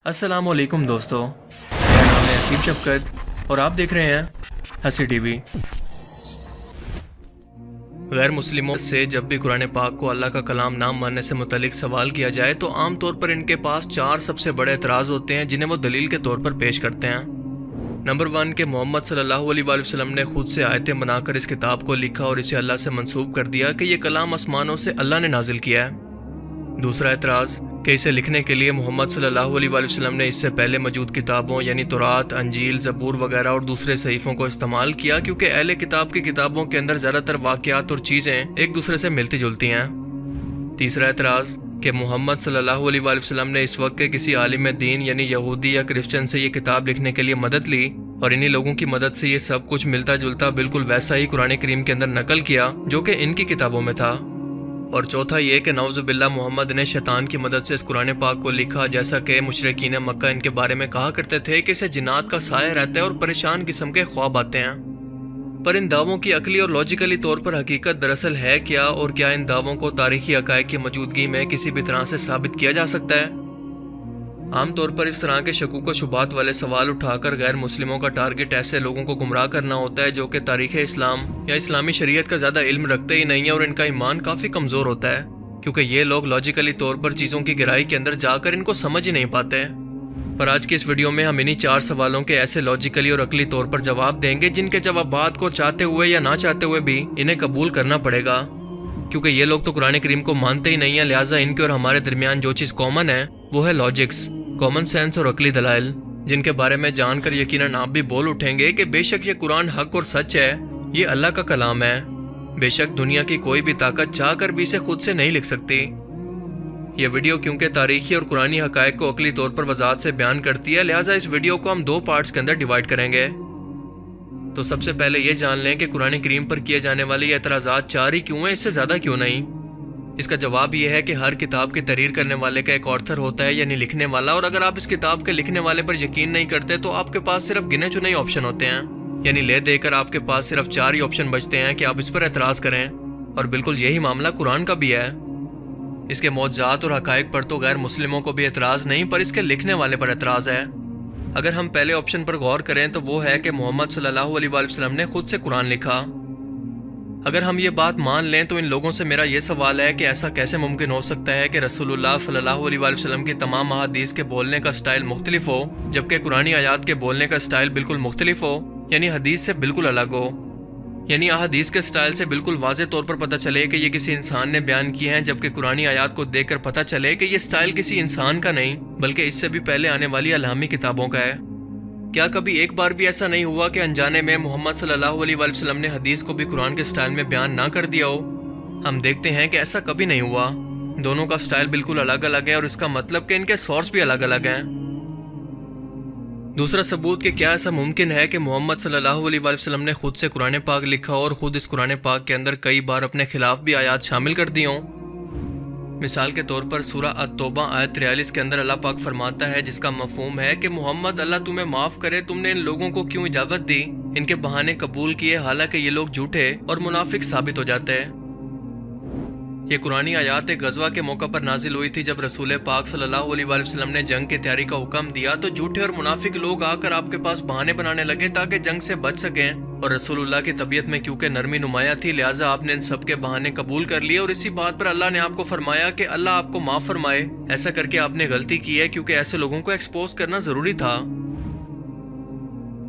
السلام علیکم دوستو، میرا نام ہے اسیم شفقت اور آپ دیکھ رہے ہیں ہنسی ٹی وی۔ غیر مسلموں سے جب بھی قرآن پاک کو اللہ کا کلام نہ ماننے سے متعلق سوال کیا جائے تو عام طور پر ان کے پاس 4 سب سے بڑے اعتراض ہوتے ہیں جنہیں وہ دلیل کے طور پر پیش کرتے ہیں۔ نمبر 1 کہ محمد صلی اللہ علیہ وآلہ وسلم نے خود سے آیتیں بنا کر اس کتاب کو لکھا اور اسے اللہ سے منسوب کر دیا کہ یہ کلام آسمانوں سے اللہ نے نازل کیا ہے۔ دوسرا اعتراض کہ اسے لکھنے کے لیے محمد صلی اللہ علیہ وآلہ وسلم نے اس سے پہلے موجود کتابوں یعنی تورات، انجیل، زبور وغیرہ اور دوسرے صحیفوں کو استعمال کیا کیونکہ اہل کتاب کی کتابوں کے اندر زیادہ تر واقعات اور چیزیں ایک دوسرے سے ملتی جلتی ہیں۔ تیسرا اعتراض کہ محمد صلی اللہ علیہ وآلہ وسلم نے اس وقت کے کسی عالم دین یعنی یہودی یا کرسچن سے یہ کتاب لکھنے کے لیے مدد لی اور انہی لوگوں کی مدد سے یہ سب کچھ ملتا جلتا بالکل ویسا ہی قرآن کریم کے اندر نقل کیا جو کہ ان کی کتابوں میں تھا۔ اور چوتھا یہ کہ نعوذ باللہ محمد نے شیطان کی مدد سے اس قرآن پاک کو لکھا، جیسا کہ مشرکین مکہ ان کے بارے میں کہا کرتے تھے کہ اسے جنات کا سایہ رہتا ہے اور پریشان قسم کے خواب آتے ہیں۔ پر ان دعووں کی عقلی اور لاجیکلی طور پر حقیقت دراصل ہے کیا، اور کیا ان دعووں کو تاریخی حقائق کی موجودگی میں کسی بھی طرح سے ثابت کیا جا سکتا ہے؟ عام طور پر اس طرح کے شکوک و شبہات والے سوال اٹھا کر غیر مسلموں کا ٹارگٹ ایسے لوگوں کو گمراہ کرنا ہوتا ہے جو کہ تاریخ اسلام یا اسلامی شریعت کا زیادہ علم رکھتے ہی نہیں ہیں اور ان کا ایمان کافی کمزور ہوتا ہے، کیونکہ یہ لوگ لاجیکلی طور پر چیزوں کی گہرائی کے اندر جا کر ان کو سمجھ ہی نہیں پاتے۔ پر آج کی اس ویڈیو میں ہم انہی 4 سوالوں کے ایسے لاجیکلی اور عقلی طور پر جواب دیں گے جن کے جوابات کو چاہتے ہوئے یا نہ چاہتے ہوئے بھی انہیں قبول کرنا پڑے گا، کیونکہ یہ لوگ تو قرآن کریم کو مانتے ہی نہیں ہیں، لہٰذا ان کے اور ہمارے درمیان جو چیز کامن ہے وہ ہے لاجکس، کامن سینس اور عقلی دلائل، جن کے بارے میں جان کر یقیناً آپ بھی بول اٹھیں گے کہ بے شک یہ قرآن حق اور سچ ہے، یہ اللہ کا کلام ہے، بے شک دنیا کی کوئی بھی طاقت چاہ کر بھی اسے خود سے نہیں لکھ سکتی۔ یہ ویڈیو کیونکہ تاریخی اور قرآنی حقائق کو عقلی طور پر وضاحت سے بیان کرتی ہے، لہٰذا اس ویڈیو کو ہم 2 پارٹس کے اندر ڈیوائیڈ کریں گے۔ تو سب سے پہلے یہ جان لیں کہ قرآن کریم پر کیے جانے والے یہ اعتراضات 4 ہی کیوں ہیں، اس سے زیادہ کیوں نہیں؟ اس کا جواب یہ ہے کہ ہر کتاب کی تحریر کرنے والے کا ایک آتھر ہوتا ہے یعنی لکھنے والا، اور اگر آپ اس کتاب کے لکھنے والے پر یقین نہیں کرتے تو آپ کے پاس صرف گنے چنے آپشن ہوتے ہیں، یعنی لے دے کر آپ کے پاس صرف 4 ہی آپشن بچتے ہیں کہ آپ اس پر اعتراض کریں، اور بالکل یہی معاملہ قرآن کا بھی ہے۔ اس کے معجزات اور حقائق پر تو غیر مسلموں کو بھی اعتراض نہیں، پر اس کے لکھنے والے پر اعتراض ہے۔ اگر ہم پہلے آپشن پر غور کریں تو وہ ہے کہ محمد صلی اللہ علیہ وآلہ وسلم نے خود سے قرآن لکھا۔ اگر ہم یہ بات مان لیں تو ان لوگوں سے میرا یہ سوال ہے کہ ایسا کیسے ممکن ہو سکتا ہے کہ رسول اللہ صلی اللہ علیہ وآلہ وسلم کی تمام احادیث کے بولنے کا سٹائل مختلف ہو جبکہ قرآنی آیات کے بولنے کا سٹائل بالکل مختلف ہو، یعنی حدیث سے بالکل الگ ہو، یعنی احادیث کے سٹائل سے بالکل واضح طور پر پتہ چلے کہ یہ کسی انسان نے بیان کیے ہیں، جبکہ قرآنی آیات کو دیکھ کر پتہ چلے کہ یہ سٹائل کسی انسان کا نہیں بلکہ اس سے بھی پہلے آنے والی الہامی کتابوں کا ہے۔ کیا کبھی ایک بار بھی ایسا نہیں ہوا کہ انجانے میں محمد صلی اللہ علیہ وآلہ وسلم نے حدیث کو بھی قرآن کے سٹائل میں بیان نہ کر دیا ہو؟ ہم دیکھتے ہیں کہ ایسا کبھی نہیں ہوا، دونوں کا سٹائل بالکل الگ الگ ہے، اور اس کا مطلب کہ ان کے سورس بھی الگ الگ ہیں۔ دوسرا ثبوت کہ کیا ایسا ممکن ہے کہ محمد صلی اللہ علیہ وآلہ وسلم نے خود سے قرآن پاک لکھا اور خود اس قرآن پاک کے اندر کئی بار اپنے خلاف بھی آیات شامل کر دی ہوں؟ مثال کے طور پر سورہ التوبہ آیت 43 کے اندر اللہ پاک فرماتا ہے، جس کا مفہوم ہے کہ محمد اللہ تمہیں معاف کرے، تم نے ان لوگوں کو کیوں اجازت دی، ان کے بہانے قبول کیے حالانکہ یہ لوگ جھوٹے اور منافق ثابت ہو جاتے ہیں۔ یہ قرآنی آیات ایک غزوہ کے موقع پر نازل ہوئی تھی جب رسول پاک صلی اللہ علیہ وآلہ وسلم نے جنگ کی تیاری کا حکم دیا تو جھوٹے اور منافق لوگ آ کر آپ کے پاس بہانے بنانے لگے تاکہ جنگ سے بچ سکیں، اور رسول اللہ کی طبیعت میں کیونکہ نرمی نمایاں تھی لہٰذا آپ نے ان سب کے بہانے قبول کر لیے، اور اسی بات پر اللہ نے آپ کو فرمایا کہ اللہ آپ کو معاف فرمائے، ایسا کر کے آپ نے غلطی کی ہے کیونکہ ایسے لوگوں کو ایکسپوز کرنا ضروری تھا۔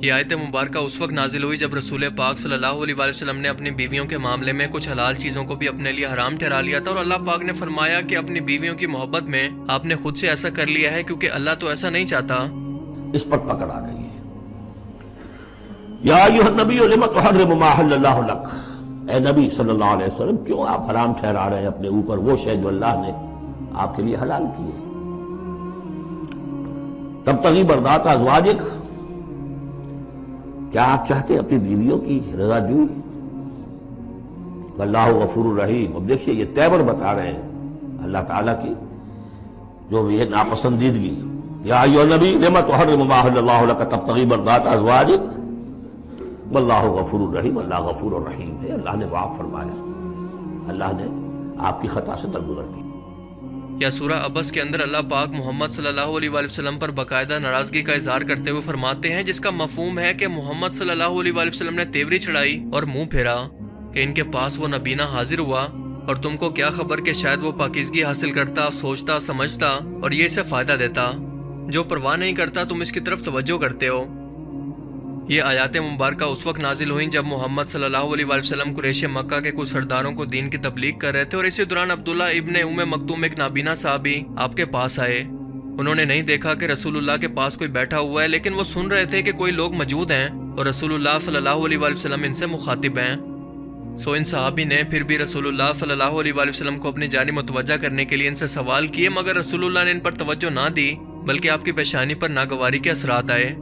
یہ آیت مبارکہ اس وقت نازل ہوئی جب رسول پاک صلی اللہ علیہ وآلہ وسلم نے اپنی بیویوں کے معاملے میں کچھ حلال چیزوں کو بھی اپنے لیے حرام ٹھہرا لیا تھا، اور اللہ پاک نے فرمایا کہ اپنی بیویوں کی محبت میں آپ نے خود سے ایسا کر لیا ہے کیونکہ اللہ تو ایسا نہیں چاہتا۔ اس پر پکڑ آ گئی ہے۔ یا ایھا النبی لم تحرم ما احل اللہ لک، اے نبی صلی اللہ علیہ وسلم کیوں آپ حرام ٹھہرا رہے ہیں اپنے اوپر وہ شے جو اللہ نے آپ کے لیے حلال کی ہے۔ تبتغی مرضات ازواجک، کیا آپ چاہتے اپنی بیویوں کی رضا جوئی؟ واللہ غفور الرحیم۔ اب دیکھیے یہ تیور بتا رہے ہیں اللہ تعالیٰ کی جو یہ ناپسندیدگی۔ یا ایھا النبی لم تحرم ما احل اللہ لک تبتغی مرضات ازواجک واللہ غفور الرحیم، اللہ غفور الرحیم ہے، اللہ نے معاف فرمایا، اللہ نے آپ کی خطا سے درگزر کی۔ یا سورہ عبس کے اندر اللہ پاک محمد صلی اللہ علیہ وآلہ وسلم پر باقاعدہ ناراضگی کا اظہار کرتے ہوئے فرماتے ہیں، جس کا مفہوم ہے کہ محمد صلی اللہ علیہ وآلہ وسلم نے تیوری چڑھائی اور منہ پھیرا کہ ان کے پاس وہ نبینا حاضر ہوا، اور تم کو کیا خبر کہ شاید وہ پاکیزگی حاصل کرتا، سوچتا، سمجھتا اور یہ اسے فائدہ دیتا، جو پرواہ نہیں کرتا تم اس کی طرف توجہ کرتے ہو۔ یہ آیات مبارکہ اس وقت نازل ہوئیں جب محمد صلی اللہ علیہ وآلہ وسلم قریش مکہ کے کچھ سرداروں کو دین کی تبلیغ کر رہے تھے، اور اسی دوران عبداللہ ابن ام مکتوم ایک نابینا صحابی آپ کے پاس آئے۔ انہوں نے نہیں دیکھا کہ رسول اللہ کے پاس کوئی بیٹھا ہوا ہے، لیکن وہ سن رہے تھے کہ کوئی لوگ موجود ہیں اور رسول اللہ صلی اللہ علیہ وآلہ وسلم ان سے مخاطب ہیں۔ ان صحابی نے پھر بھی رسول اللہ صلی اللہ علیہ وآلہ وسلم کو اپنی جانب متوجہ کرنے کے لیے ان سے سوال کیے، مگر رسول اللہ نے ان پر توجہ نہ دی، بلکہ آپ کی پیشانی پر ناگواری کے اثرات آئے۔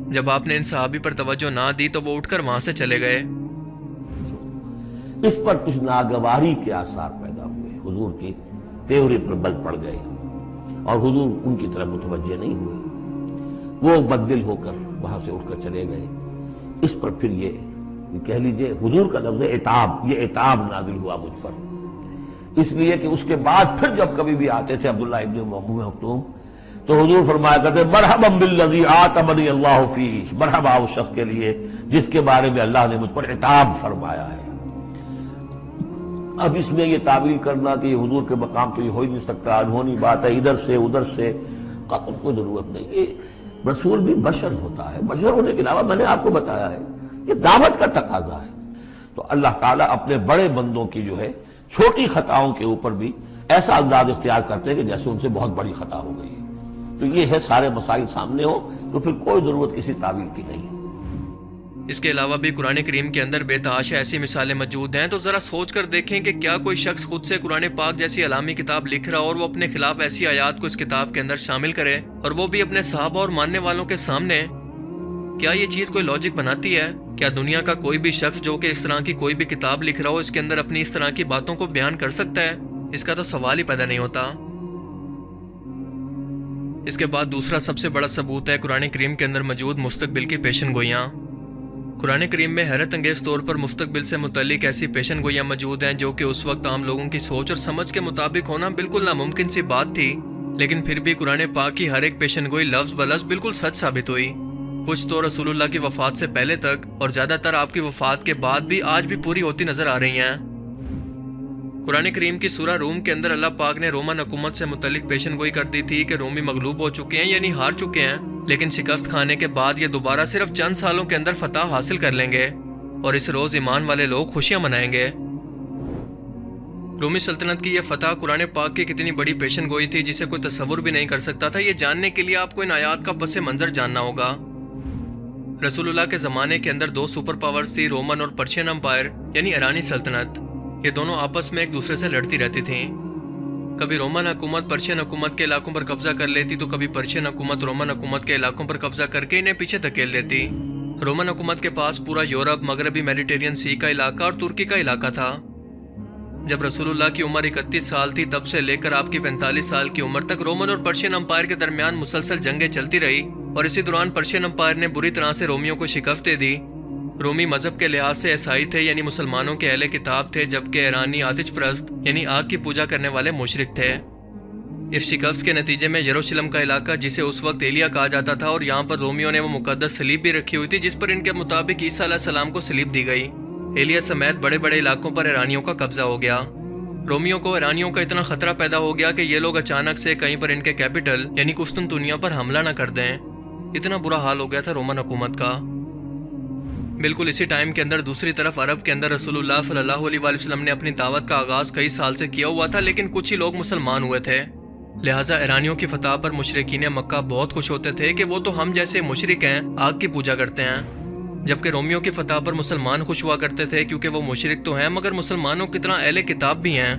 جب آپ نے ان صحابی پر توجہ نہ دی تو وہ اٹھ کر وہاں سے چلے گئے۔ اس پر کچھ ناگواری کے آثار پیدا ہوئے، حضور کی تیوری پر بل پڑ گئے اور حضور ان کی طرف متوجہ نہیں ہوئے، وہ بددل ہو کر وہاں سے اٹھ کر چلے گئے۔ اس پر پھر یہ کہہ لیجئے حضور کا لفظ عتاب، یہ عتاب نازل ہوا مجھ پر، اس لیے کہ اس کے بعد پھر جب کبھی بھی آتے تھے عبداللہ ابن ام مکتوم تو حضور فرمایا کرتے مرحبا بالذی آتمنی اللہ فیہ، مرحبا اس شخص کے لیے جس کے بارے میں اللہ نے مجھ پر عتاب فرمایا ہے۔ اب اس میں یہ تعویل کرنا کہ یہ حضور کے مقام تو یہ ہو ہی نہیں سکتا، انہونی بات ہے، ادھر سے ادھر سے، کوئی ضرورت نہیں۔ یہ رسول بھی بشر ہوتا ہے، بشر ہونے کے علاوہ میں نے آپ کو بتایا ہے یہ دعوت کا تقاضا ہے، تو اللہ تعالیٰ اپنے بڑے بندوں کی جو ہے چھوٹی خطاؤں کے اوپر بھی ایسا انداز اختیار کرتے ہیں کہ جیسے ان سے بہت بڑی خطا ہو گئی ہے۔ تو یہ ہے سارے مسائل سامنے ہو تو پھر کوئی ضرورت کسی تعویل کی نہیں۔ اس کے علاوہ بھی قرآن کریم کے اندر بے تحاشا ایسی مثالیں موجود ہیں، تو ذرا سوچ کر دیکھیں کہ کیا کوئی شخص خود سے قرآن پاک جیسی علامی کتاب لکھ رہا اور وہ اپنے خلاف ایسی آیات کو اس کتاب کے اندر شامل کرے، اور وہ بھی اپنے صحابہ اور ماننے والوں کے سامنے؟ کیا یہ چیز کوئی لاجک بناتی ہے؟ کیا دنیا کا کوئی بھی شخص جو کہ اس طرح کی کوئی بھی کتاب لکھ رہا ہو اس کے اندر اپنی اس طرح کی باتوں کو بیان کر سکتا ہے؟ اس کا تو سوال ہی پیدا نہیں ہوتا۔ اس کے بعد دوسرا سب سے بڑا ثبوت ہے قرآن کریم کے اندر موجود مستقبل کی پیشن گوئیاں۔ قرآن کریم میں حیرت انگیز طور پر مستقبل سے متعلق ایسی پیشن گوئیاں موجود ہیں جو کہ اس وقت عام لوگوں کی سوچ اور سمجھ کے مطابق ہونا بالکل ناممکن سی بات تھی، لیکن پھر بھی قرآن پاک کی ہر ایک پیشن گوئی لفظ بلفظ بالکل سچ ثابت ہوئی۔ کچھ تو رسول اللہ کی وفات سے پہلے تک اور زیادہ تر آپ کی وفات کے بعد بھی آج بھی پوری ہوتی نظر آ رہی ہیں۔ قرآن کریم کی سورہ روم کے اندر اللہ پاک نے رومن حکومت سے متعلق پیشن گوئی کر دی تھی کہ رومی مغلوب ہو چکے ہیں، یعنی ہار چکے ہیں، لیکن شکست کھانے کے بعد یہ دوبارہ صرف چند سالوں کے اندر فتح حاصل کر لیں گے، اور اس روز ایمان والے لوگ خوشیاں منائیں گے۔ رومی سلطنت کی یہ فتح قرآن پاک کی کتنی بڑی پیشن گوئی تھی جسے کوئی تصور بھی نہیں کر سکتا تھا۔ یہ جاننے کے لیے آپ کو ان آیات کا پس منظر جاننا ہوگا۔ رسول اللہ کے زمانے کے اندر دو سپر پاورز تھی، رومن اور پرشین امپائر یعنی ایرانی سلطنت۔ یہ دونوں آپس میں ایک دوسرے سے لڑتی رہتی تھیں۔ کبھی رومن حکومت پرشین حکومت کے علاقوں پر قبضہ کر لیتی تو کبھی پرشین حکومت رومن حکومت کے علاقوں پر قبضہ کر کے انہیں پیچھے دھکیل دیتی۔ رومن حکومت کے پاس پورا یورپ، مغربی میڈیٹرین سی کا علاقہ اور ترکی کا علاقہ تھا۔ جب رسول اللہ کی عمر 31 سال تھی تب سے لے کر آپ کی 45 سال کی عمر تک رومن اور پرشین امپائر کے درمیان مسلسل جنگیں چلتی رہی، اور اسی دوران پرشین امپائر نے بری طرح سے رومیوں کو شکست دے دی۔ رومی مذہب کے لحاظ سے عیسائی تھے یعنی مسلمانوں کے اہل کتاب تھے، جبکہ ایرانی آتش پرست یعنی آگ کی پوجا کرنے والے مشرک تھے۔ اس شکست کے نتیجے میں یروشلم کا علاقہ جسے اس وقت ایلیا کہا جاتا تھا، اور یہاں پر رومیوں نے وہ مقدس صلیب بھی رکھی ہوئی تھی جس پر ان کے مطابق عیسیٰ علیہ السلام کو صلیب دی گئی۔ ایلیا سمیت بڑے بڑے علاقوں پر ایرانیوں کا قبضہ ہو گیا۔ رومیوں کو ایرانیوں کا اتنا خطرہ پیدا ہو گیا کہ یہ لوگ اچانک سے کہیں پر ان کے کیپٹل یعنی قسطنطنیہ پر حملہ نہ کر دیں۔ اتنا برا حال ہو گیا تھا رومن حکومت کا۔ بالکل اسی ٹائم کے اندر دوسری طرف عرب کے اندر رسول اللہ صلی اللہ علیہ وآلہ وسلم نے اپنی دعوت کا آغاز کئی سال سے کیا ہوا تھا، لیکن کچھ ہی لوگ مسلمان ہوئے تھے۔ لہٰذا ایرانیوں کی فتح پر مشرکین مکہ بہت خوش ہوتے تھے کہ وہ تو ہم جیسے مشرک ہیں، آگ کی پوجا کرتے ہیں، جبکہ رومیوں کی فتح پر مسلمان خوش ہوا کرتے تھے کیونکہ وہ مشرک تو ہیں مگر مسلمانوں کی طرح اہل کتاب بھی ہیں۔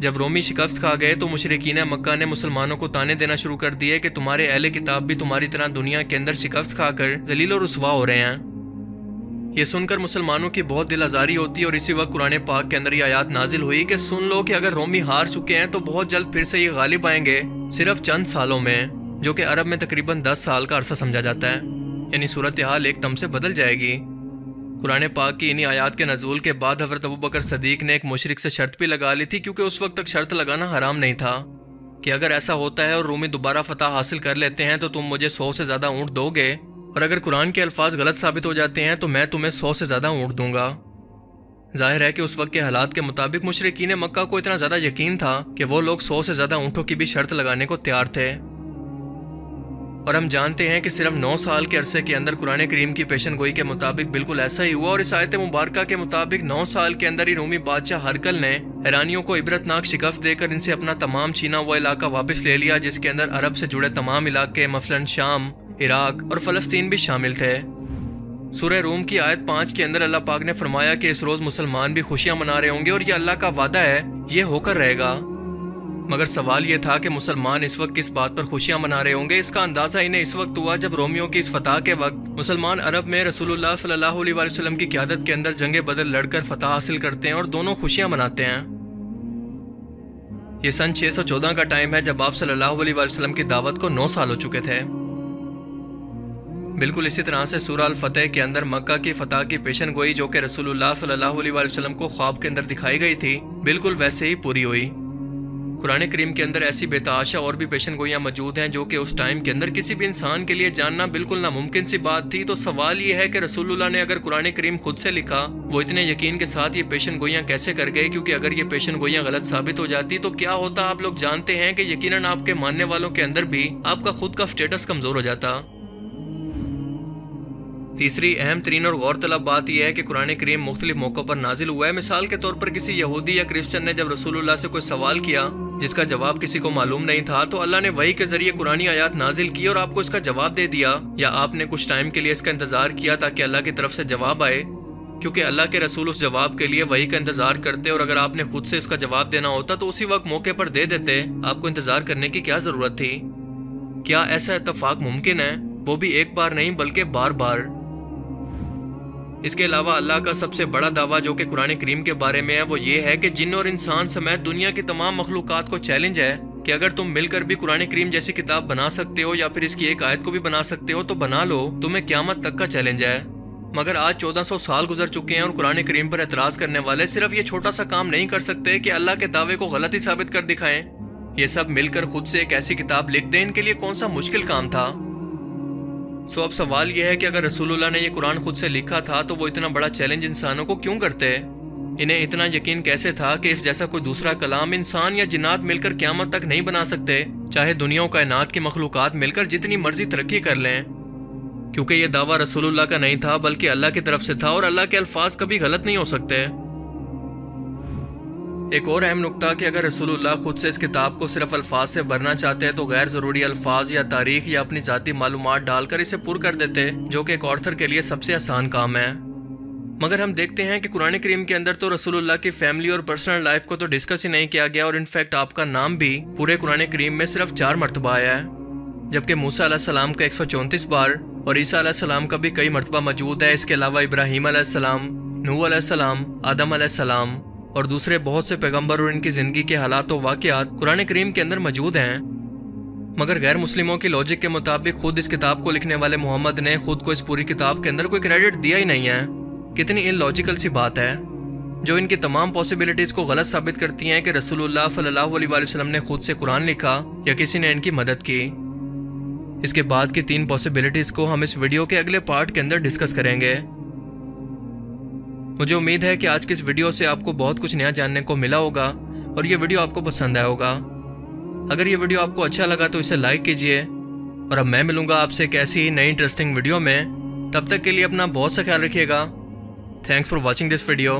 جب رومی شکست کھا گئے تو مشرکین مکہ نے مسلمانوں کو تانے دینا شروع کر دیے کہ تمہارے اہل کتاب بھی تمہاری طرح دنیا کے اندر شکست کھا کر ذلیل و رسوا ہو رہے ہیں۔ یہ سن کر مسلمانوں کی بہت دل آزاری ہوتی، اور اسی وقت قرآن پاک کے اندر یہ آیات نازل ہوئی کہ سن لو کہ اگر رومی ہار چکے ہیں تو بہت جلد پھر سے یہ غالب آئیں گے، صرف چند سالوں میں، جو کہ عرب میں تقریباً 10 سال کا عرصہ سمجھا جاتا ہے، یعنی صورتحال ایک دم سے بدل جائے گی۔ قرآن پاک کی انہی آیات کے نزول کے بعد حضرت ابوبکر صدیق نے ایک مشرک سے شرط بھی لگا لی تھی، کیونکہ اس وقت تک شرط لگانا حرام نہیں تھا کہ اگر ایسا ہوتا ہے اور رومی دوبارہ فتح حاصل کر لیتے ہیں تو تم مجھے 100 سے زیادہ اونٹ دو گے، اور اگر قرآن کے الفاظ غلط ثابت ہو جاتے ہیں تو میں تمہیں 100 سے زیادہ اونٹ دوں گا۔ ظاہر ہے کہ اس وقت کے حالات کے مطابق مشرکین مکہ کو اتنا زیادہ یقین تھا کہ وہ لوگ 100 سے زیادہ اونٹوں کی بھی شرط لگانے کو تیار تھے، اور ہم جانتے ہیں کہ صرف 9 سال کے عرصے کے اندر قرآن کریم کی پیشن گوئی کے مطابق بالکل ایسا ہی ہوا، اور اس آیت مبارکہ کے مطابق 9 سال کے اندر ہی رومی بادشاہ ہرقل نے ایرانیوں کو عبرتناک شکست دے کر ان سے اپنا تمام چھینا ہوا علاقہ واپس لے لیا، جس کے اندر عرب سے جڑے تمام علاقے مثلاً شام، عراق اور فلسطین بھی شامل تھے۔ سورہ روم کی آیت 5 کے اندر اللہ پاک نے فرمایا کہ اس روز مسلمان بھی خوشیاں منا رہے ہوں گے، اور یہ اللہ کا وعدہ ہے، یہ ہو کر رہے گا۔ مگر سوال یہ تھا کہ مسلمان اس وقت کس بات پر خوشیاں منا رہے ہوں گے؟ اس کا اندازہ انہیں اس وقت ہوا جب رومیوں کی اس فتح کے وقت مسلمان عرب میں رسول اللہ صلی اللہ علیہ وسلم کی قیادت کے اندر جنگ بدر لڑ کر فتح حاصل کرتے ہیں اور دونوں خوشیاں مناتے ہیں۔ یہ سن 614 کا ٹائم ہے جب آپ صلی اللہ علیہ وسلم کی دعوت کو 9 سال ہو چکے تھے۔ بالکل اسی طرح سے سورہ الفتح کے اندر مکہ کی فتح کی پیشن گوئی جو کہ رسول اللہ صلی اللہ علیہ وسلم کو خواب کے اندر دکھائی گئی تھی، بالکل ویسے ہی پوری ہوئی۔ قرآن کریم کے اندر ایسی بے تحاشا اور بھی پیشن گوئیاں موجود ہیں جو کہ اس ٹائم کے اندر کسی بھی انسان کے لیے جاننا بالکل ناممکن سی بات تھی۔ تو سوال یہ ہے کہ رسول اللہ نے اگر قرآن کریم خود سے لکھا، وہ اتنے یقین کے ساتھ یہ پیشن گوئیاں کیسے کر گئے؟ کیونکہ اگر یہ پیشن گوئیاں غلط ثابت ہو جاتی تو کیا ہوتا آپ لوگ جانتے ہیں کہ یقیناً آپ کے ماننے والوں کے اندر بھی آپ کا خود کا سٹیٹس کمزور ہو جاتا۔ تیسری اہم ترین اور غور طلب بات یہ ہے کہ قرآن کریم مختلف موقعوں پر نازل ہوا ہے۔ مثال کے طور پر کسی یہودی یا کرسچن نے جب رسول اللہ سے کوئی سوال کیا جس کا جواب کسی کو معلوم نہیں تھا، تو اللہ نے وحی کے ذریعے قرآنی آیات نازل کی اور آپ کو اس کا جواب دے دیا، یا آپ نے کچھ ٹائم کے لیے اس کا انتظار کیا تاکہ اللہ کی طرف سے جواب آئے، کیونکہ اللہ کے رسول اس جواب کے لیے وحی کا انتظار کرتے، اور اگر آپ نے خود سے اس کا جواب دینا ہوتا تو اسی وقت موقع پر دے دیتے۔ آپ کو انتظار کرنے کی کیا ضرورت تھی؟ کیا ایسا اتفاق ممکن ہے؟ وہ بھی ایک بار نہیں بلکہ بار بار۔ اس کے علاوہ اللہ کا سب سے بڑا دعویٰ جو کہ قرآن کریم کے بارے میں ہے وہ یہ ہے کہ جن اور انسان سمیت دنیا کی تمام مخلوقات کو چیلنج ہے کہ اگر تم مل کر بھی قرآن کریم جیسی کتاب بنا سکتے ہو یا پھر اس کی ایک آیت کو بھی بنا سکتے ہو تو بنا لو، تمہیں قیامت تک کا چیلنج ہے۔ مگر آج 1400 سال گزر چکے ہیں اور قرآن کریم پر اعتراض کرنے والے صرف یہ چھوٹا سا کام نہیں کر سکتے کہ اللہ کے دعوے کو غلط ہی ثابت کر دکھائیں۔ یہ سب مل کر خود سے ایک ایسی کتاب لکھ دیں، ان کے لیے کون سا مشکل کام تھا؟ اب سوال یہ ہے کہ اگر رسول اللہ نے یہ قرآن خود سے لکھا تھا تو وہ اتنا بڑا چیلنج انسانوں کو کیوں کرتے؟ انہیں اتنا یقین کیسے تھا کہ اس جیسا کوئی دوسرا کلام انسان یا جنات مل کر قیامت تک نہیں بنا سکتے، چاہے دنیا و کائنات کی مخلوقات مل کر جتنی مرضی ترقی کر لیں؟ کیونکہ یہ دعویٰ رسول اللہ کا نہیں تھا بلکہ اللہ کی طرف سے تھا، اور اللہ کے الفاظ کبھی غلط نہیں ہو سکتے۔ ایک اور اہم نقطہ کہ اگر رسول اللہ خود سے اس کتاب کو صرف الفاظ سے بھرنا چاہتے ہیں تو غیر ضروری الفاظ یا تاریخ یا اپنی ذاتی معلومات ڈال کر اسے پر کر دیتے، جو کہ ایک آتھر کے لیے سب سے آسان کام ہے۔ مگر ہم دیکھتے ہیں کہ قرآن کریم کے اندر تو رسول اللہ کی فیملی اور پرسنل لائف کو تو ڈسکس ہی نہیں کیا گیا، اور انفیکٹ آپ کا نام بھی پورے قرآن کریم میں صرف 4 مرتبہ آیا ہے، جبکہ موسیٰ علیہ السلام کا 134 بار اور عیسیٰ علیہ السلام کا بھی کئی مرتبہ موجود ہے۔ اس کے علاوہ ابراہیم علیہ السلام، نوح علیہ السلام، آدم علیہ السلام اور دوسرے بہت سے پیغمبر اور ان کی زندگی کے حالات و واقعات قرآن کریم کے اندر موجود ہیں۔ مگر غیر مسلموں کی لاجک کے مطابق خود اس کتاب کو لکھنے والے محمد نے خود کو اس پوری کتاب کے اندر کوئی کریڈٹ دیا ہی نہیں ہے۔ کتنی ان لاجیکل سی بات ہے جو ان کی تمام پاسبلٹیز کو غلط ثابت کرتی ہیں کہ رسول اللہ صلی اللہ علیہ وسلم نے خود سے قرآن لکھا یا کسی نے ان کی مدد کی۔ اس کے بعد کی 3 پاسبلٹیز کو ہم اس ویڈیو کے اگلے پارٹ کے اندر ڈسکس کریں گے۔ مجھے امید ہے کہ آج کی اس ویڈیو سے آپ کو بہت کچھ نیا جاننے کو ملا ہوگا اور یہ ویڈیو آپ کو پسند آیا ہوگا۔ اگر یہ ویڈیو آپ کو اچھا لگا تو اسے لائک کیجئے، اور اب میں ملوں گا آپ سے ایک ایسی ہی نئی انٹرسٹنگ ویڈیو میں۔ تب تک کے لیے اپنا بہت سا خیال رکھیے گا۔ Thanks for watching this video.